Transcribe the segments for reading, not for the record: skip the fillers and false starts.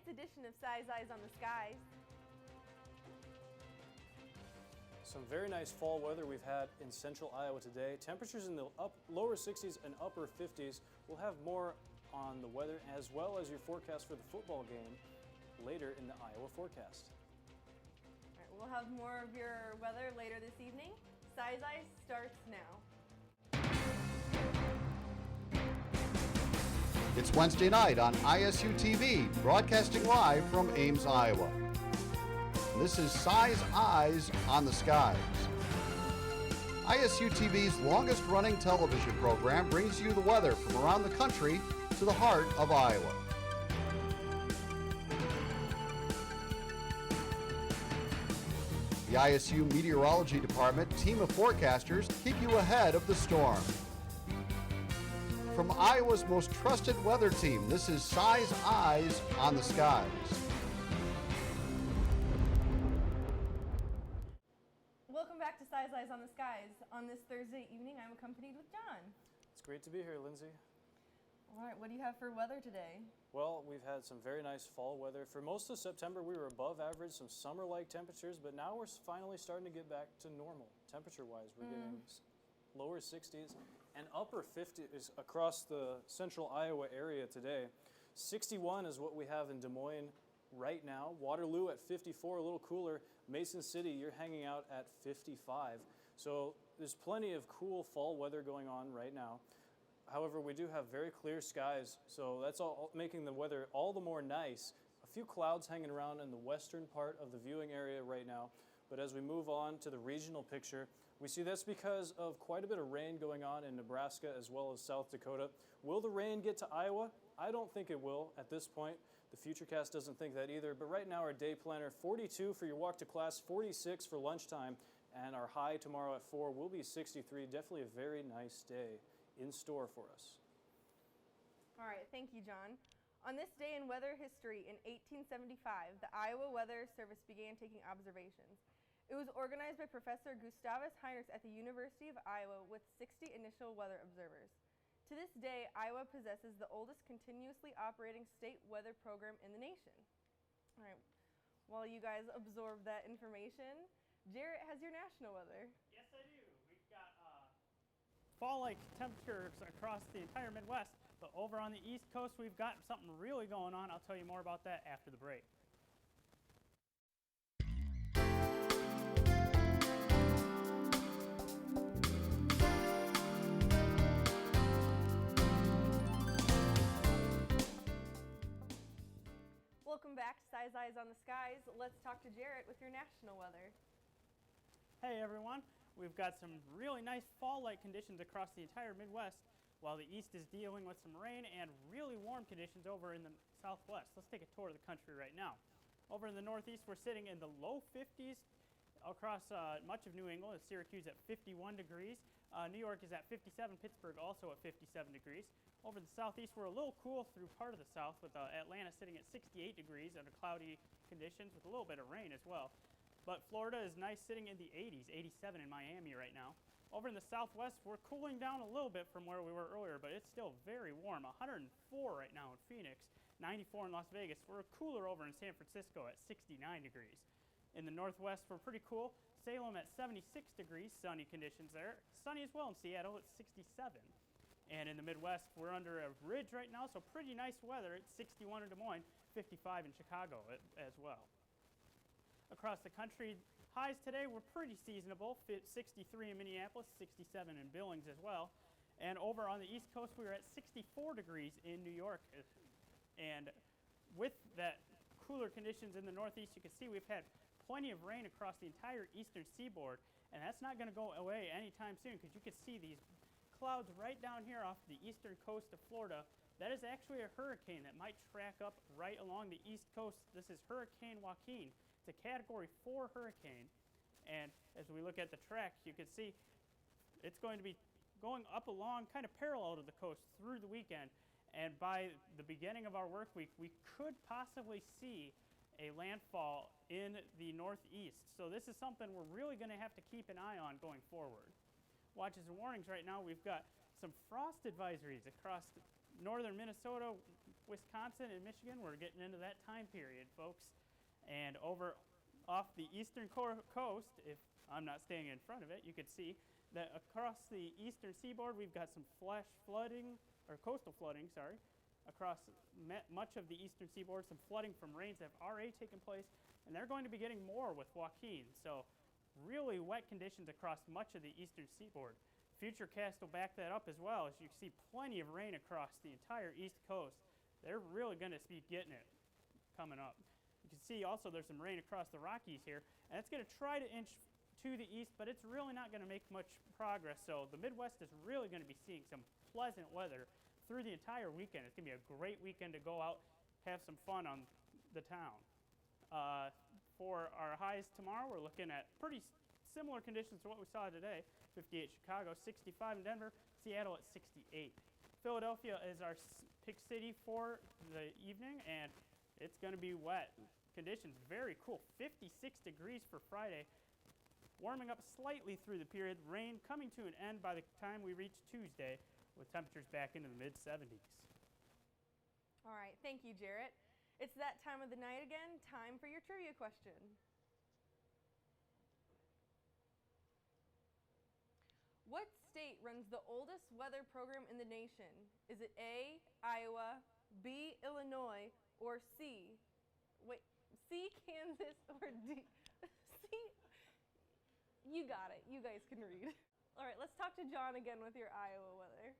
tonight's edition of Size Eyes on the Skies. Some very nice fall weather we've had in central Iowa today. Temperatures in the lower 60s and upper 50s. We'll have more on the weather as well as your forecast for the football game later in the Iowa forecast. All right, we'll have more of your weather later this evening. Size Eyes starts now. It's Wednesday night on ISU TV, broadcasting live from Ames, Iowa. This is Size Eyes on the Skies. ISU TV's longest-running television program brings you the weather from around the country to the heart of Iowa. The ISU Meteorology Department team of forecasters keep you ahead of the storm. From Iowa's most trusted weather team, this is Size Eyes on the Skies. Welcome back to Size Eyes on the Skies. On this Thursday evening, I'm accompanied with John. It's great to be here, Lindsay. All right, what do you have for weather today? Well, we've had some very nice fall weather. For most of September, we were above average, some summer-like temperatures, but now we're finally starting to get back to normal. Temperature-wise, we're getting lower 60s and upper 50s across the central Iowa area today. 61 is what we have in Des Moines right now. Waterloo at 54, a little cooler. Mason City, you're hanging out at 55. So there's plenty of cool fall weather going on right now. However, we do have very clear skies, so that's all making the weather all the more nice. A few clouds hanging around in the western part of the viewing area right now. But as we move on to the regional picture, we see that's because of quite a bit of rain going on in Nebraska as well as South Dakota. Will the rain get to Iowa? I don't think it will at this point. The Futurecast doesn't think that either. But right now our day planner, 42 for your walk to class, 46 for lunchtime, and our high tomorrow at 4 will be 63. Definitely a very nice day in store for us. All right, thank you, John. On this day in weather history in 1875, the Iowa Weather Service began taking observations. It was organized by Professor Gustavus Heinrichs at the University of Iowa with 60 initial weather observers. To this day, Iowa possesses the oldest continuously operating state weather program in the nation. All right, while you guys absorb that information, Jaret has your national weather. Yes, I do. We've got fall-like temperatures across the entire Midwest, but over on the East Coast, we've got something really going on. I'll tell you more about that after the break. Welcome back to Size Eyes on the Skies. Let's talk to Jaret with your national weather. Hey everyone, we've got some really nice fall-like conditions across the entire Midwest, while the East is dealing with some rain and really warm conditions over in the Southwest. Let's take a tour of the country right now. Over in the Northeast, we're sitting in the low 50s across much of New England. Syracuse at 51 degrees. New York is at 57, Pittsburgh also at 57 degrees. Over the Southeast, we're a little cool through part of the South, with Atlanta sitting at 68 degrees under cloudy conditions with a little bit of rain as well. But Florida is nice, sitting in the 80s, 87 in Miami right now. Over in the Southwest, we're cooling down a little bit from where we were earlier, but it's still very warm. 104 right now in Phoenix, 94 in Las Vegas. We're cooler over in San Francisco at 69 degrees. In the Northwest, we're pretty cool. Salem at 76 degrees, sunny conditions there. Sunny as well in Seattle at 67. And in the Midwest, we're under a ridge right now, so pretty nice weather. It's 61 in Des Moines, 55 in Chicago as well. Across the country, highs today were pretty seasonable. 63 in Minneapolis, 67 in Billings as well. And over on the East Coast, we were at 64 degrees in New York. And with that cooler conditions in the Northeast, you can see we've had plenty of rain across the entire eastern seaboard. And that's not going to go away anytime soon, because you can see these clouds right down here off the eastern coast of Florida. That is actually a hurricane that might track up right along the east coast. This is Hurricane Joaquin. It's a Category 4 hurricane. And as we look at the track, you can see it's going to be going up along kind of parallel to the coast through the weekend. And by the beginning of our work week, we could possibly see a landfall in the northeast. So this is something we're really going to have to keep an eye on going forward. Watches and warnings right now, we've got some frost advisories across northern Minnesota, Wisconsin and Michigan, we're getting into that time period, folks. And over off the eastern coast, if I'm not staying in front of it, you could see that across the eastern seaboard, we've got some flash flooding, or coastal flooding, sorry, across much of the eastern seaboard, some flooding from rains that have already taken place, and they're going to be getting more with Joaquin. So really wet conditions across much of the eastern seaboard. Futurecast will back that up as well, as you see plenty of rain across the entire east coast. They're really going to be getting it coming up. You can see also there's some rain across the Rockies here, and it's going to try to inch to the east, but it's really not going to make much progress. So the Midwest is really going to be seeing some pleasant weather through the entire weekend. It's going to be a great weekend to go out, have some fun on the town. For our highs tomorrow, we're looking at pretty similar conditions to what we saw today. 58 Chicago, 65 in Denver, Seattle at 68. Philadelphia is our pick city for the evening, and it's going to be wet. Conditions very cool. 56 degrees for Friday. Warming up slightly through the period. Rain coming to an end by the time we reach Tuesday, with temperatures back into the mid-70s. All right, thank you, Jaret. It's that time of the night again. Time for your trivia question. What state runs the oldest weather program in the nation? Is it A, Iowa, B, Illinois, or C? Wait, C, Kansas, or D? C? You got it. You guys can read. All right, let's talk to John again with your Iowa weather.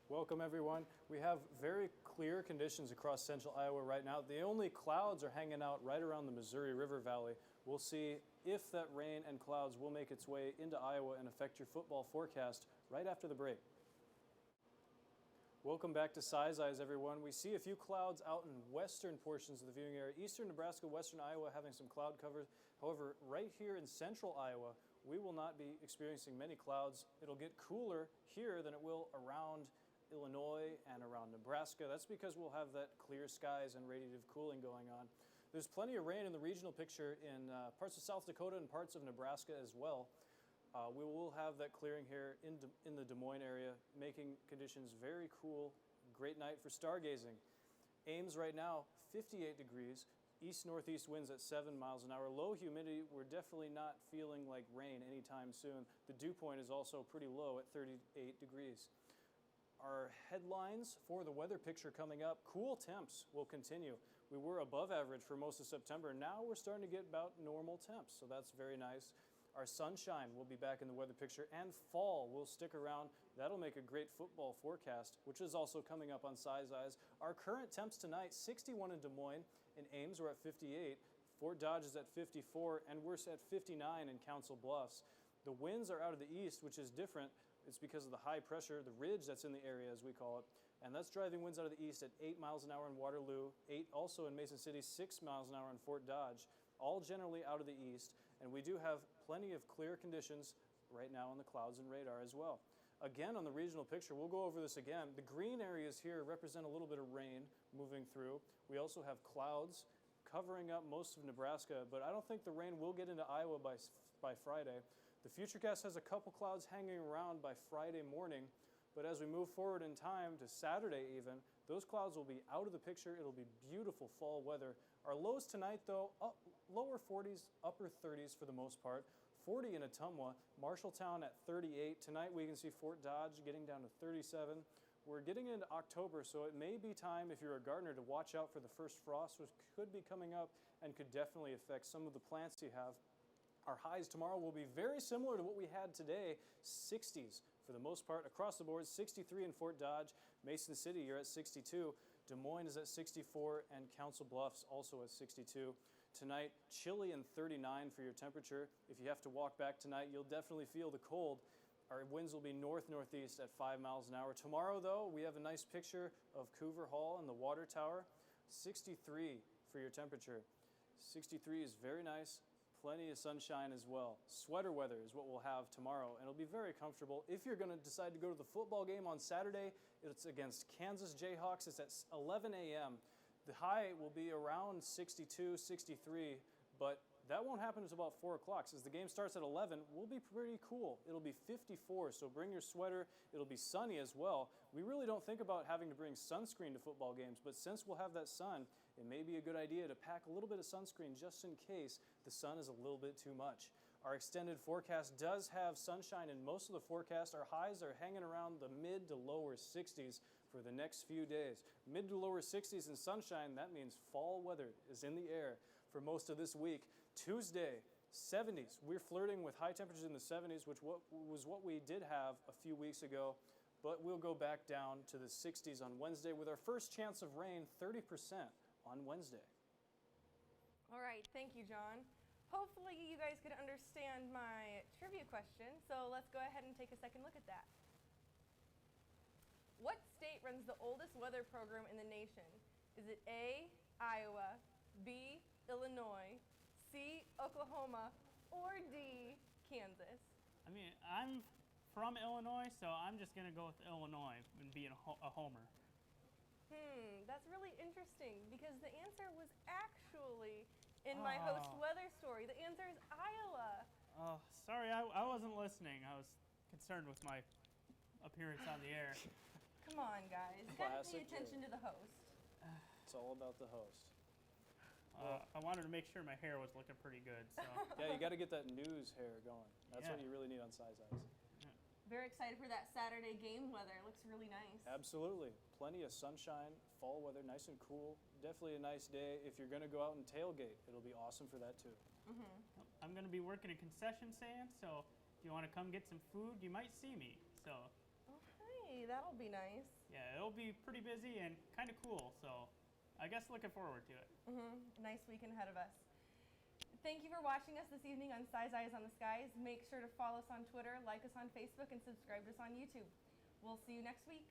Welcome, everyone. We have very clear conditions across central Iowa right now. The only clouds are hanging out right around the Missouri River Valley. We'll see if that rain and clouds will make its way into Iowa and affect your football forecast right after the break. Welcome back to Size Eyes, everyone. We see a few clouds out in western portions of the viewing area. Eastern Nebraska, western Iowa having some cloud cover. However, right here in central Iowa, we will not be experiencing many clouds. It'll get cooler here than it will around Illinois and around Nebraska. That's because we'll have that clear skies and radiative cooling going on. There's plenty of rain in the regional picture in parts of South Dakota and parts of Nebraska as well. We will have that clearing here in the Des Moines area, making conditions very cool. Great night for stargazing. Ames right now, 58 degrees. East-northeast winds at 7 miles an hour. Low humidity, we're definitely not feeling like rain anytime soon. The dew point is also pretty low at 38 degrees. Our headlines for the weather picture coming up: cool temps will continue. We were above average for most of September. Now we're starting to get about normal temps, so that's very nice. Our sunshine will be back in the weather picture, and fall will stick around. That'll make a great football forecast, which is also coming up on Size Eyes. Our current temps tonight: 61 in Des Moines. In Ames, we're at 58. Fort Dodge is at 54, and we're at 59 in Council Bluffs. The winds are out of the east, which is different. It's because of the high pressure, the ridge that's in the area, as we call it. And that's driving winds out of the east at 8 miles an hour in Waterloo, 8 also in Mason City, 6 miles an hour in Fort Dodge, all generally out of the east. And we do have plenty of clear conditions right now on the clouds and radar as well. Again, on the regional picture, we'll go over this again. The green areas here represent a little bit of rain moving through. We also have clouds covering up most of Nebraska, but I don't think the rain will get into Iowa by Friday. The Futurecast has a couple clouds hanging around by Friday morning, but as we move forward in time to Saturday even, those clouds will be out of the picture. It'll be beautiful fall weather. Our lows tonight, though, lower 40s, upper 30s for the most part. 40 in Ottumwa, Marshalltown at 38. Tonight we can see Fort Dodge getting down to 37. We're getting into October, so it may be time, if you're a gardener, to watch out for the first frost, which could be coming up and could definitely affect some of the plants you have. Our highs tomorrow will be very similar to what we had today, 60s for the most part across the board. 63 in Fort Dodge. Mason City, you're at 62. Des Moines is at 64, and Council Bluffs also at 62. Tonight, chilly and 39 for your temperature. If you have to walk back tonight, you'll definitely feel the cold. Our winds will be north-northeast at 5 miles an hour. Tomorrow, though, we have a nice picture of Coover Hall and the water tower. 63 for your temperature. 63 is very nice. Plenty of sunshine as well. Sweater weather is what we'll have tomorrow, and it'll be very comfortable. If you're going to decide to go to the football game on Saturday, it's against Kansas Jayhawks. It's at 11 a.m. The high will be around 62, 63, but That won't happen until about 4 o'clock. Since the game starts at 11, we'll be pretty cool. It'll be 54, so bring your sweater. It'll be sunny as well. We really don't think about having to bring sunscreen to football games, but since we'll have that sun, it may be a good idea to pack a little bit of sunscreen just in case the sun is a little bit too much. Our extended forecast does have sunshine in most of the forecast. Our highs are hanging around the mid to lower 60s for the next few days. Mid to lower 60s and sunshine, that means fall weather is in the air for most of this week. Tuesday, 70s. We're flirting with high temperatures in the 70s, which was what we did have a few weeks ago, but we'll go back down to the 60s on Wednesday with our first chance of rain, 30% on Wednesday. All right, thank you, John. Hopefully you guys could understand my trivia question, so let's go ahead and take a second look at that. What state runs the oldest weather program in the nation? Is it A, Iowa, B, Illinois, C, Oklahoma, or D, Kansas? I mean, I'm from Illinois, so I'm just going to go with Illinois and being a homer. That's really interesting because the answer was actually in my host weather story. The answer is Iowa. Oh, sorry, I wasn't listening. I was concerned with my appearance on the air. Come on, guys. You gotta pay Classic attention to the host. It's all about the host. I wanted to make sure my hair was looking pretty good. So Yeah, you got to get that news hair going. That's what Yeah. you really need on Size Eyes. Very excited for that Saturday game weather. It looks really nice. Absolutely. Plenty of sunshine, fall weather, nice and cool. Definitely a nice day. If you're going to go out and tailgate, it'll be awesome for that too. I'm going to be working a concession stand, so if you want to come get some food, you might see me. So Oh, hey, that'll be nice. yeah, it'll be pretty busy and kind of cool. So I guess looking forward to it. Nice weekend ahead of us. Thank you for watching us this evening on Size Eyes on the Skies. Make sure to follow us on Twitter, like us on Facebook, and subscribe to us on YouTube. We'll see you next week.